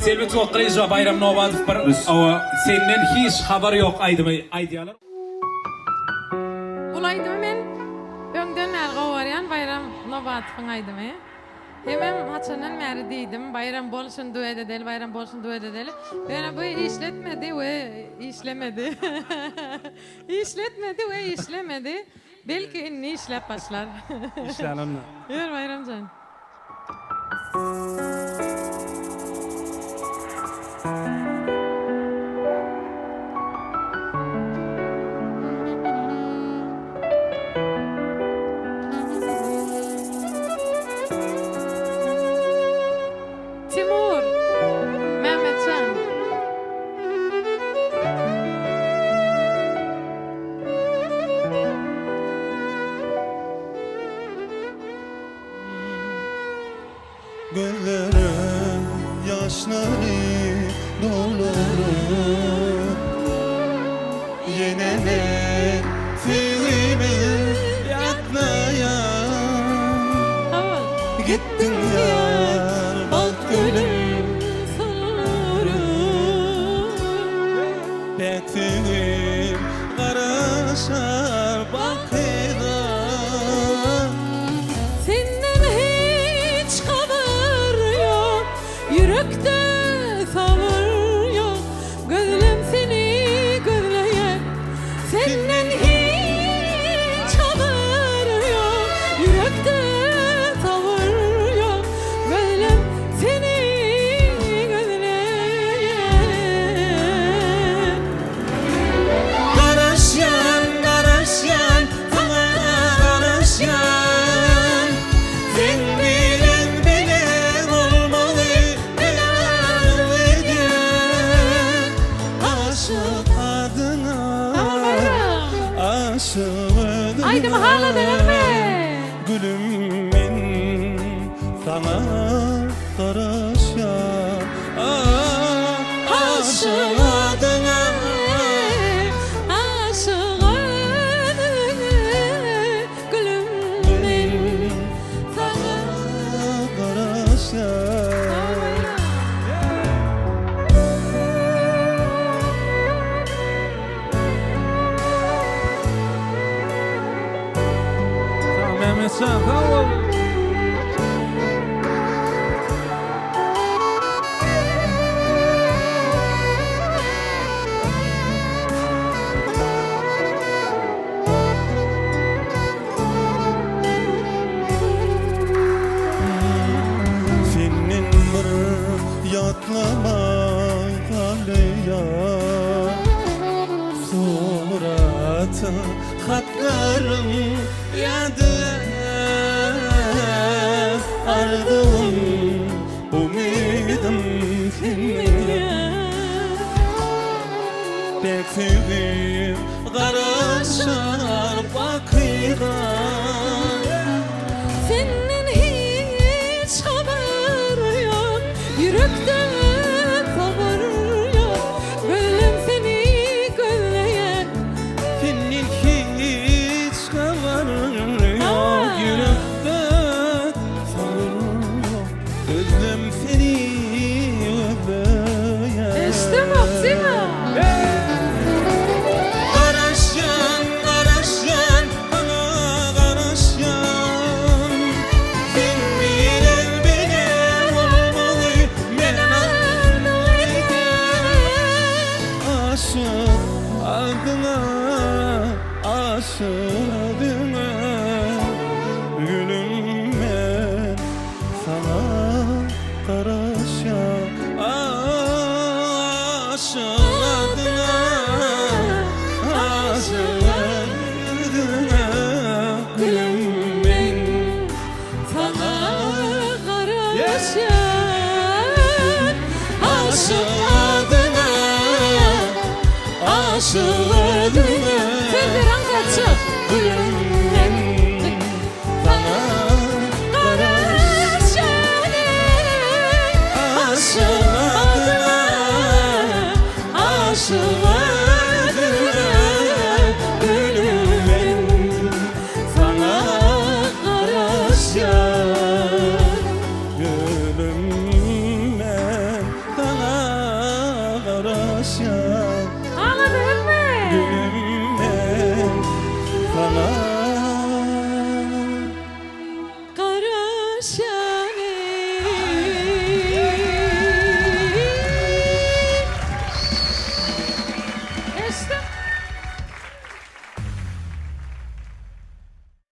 Selvi Toqrayeva Bayram Nobadov bir senden hiç haber yok aydiyalar. Bulaydım men öňden mäli gowaryan Bayram Nobadowyň aydymy. Hemem haçanan märi diýdim bayram bolşun duet edeli, bayram bolşun duet edeli. Bana bu işletmedi we işlemedi. İşletmedi we işlemedi. Belki inni işlep başlar. İşlenenler. Yer Bayramcan. Timur, Mehmetcan. Gözlerim yaşları dolur. Yenene filmi yakmayan gittin yar bak gülüm Betim karaşar bakıdan Senden hiç haber yok, yürekte sabır yok. Gözlem seni gözleyen, senden hiç haber yok, yürekte sabır yok. Gözlem seni gözleyen. Karışyan, karışyan, sana karışyan Sen bilen bilen olmalı helal edin Aşık adına, aşık adına Haydi mahalle denme. Gülüm ben sana karışyan Aşık adına Mehmetcan, tamam. Senin bir yatlamay kalya Suratı hatlarım yadı Ardığım umidim senin Bekledim karaşar bakıdan Senden hiç haber yok, yürekte sabır yok. Gönlüm seni gözleyen, Senin hiç kabarın yok yürekte sorun yok Özlem seni öpeye işte Maksima. Karışyan, karışyan, bana karışyan Sen bilen bilen olmalı ben Aşık adına, aşık adına Gülüm ben sana karışan Aşık adına, aşık adına Gülüm ben Sana karışan aşık adına, aşık adına Senden kaçır. Gülüm ben sana Karışan aşık adına, aşık adına Gülüm ben sana karışan Gülüm ben sana gülüm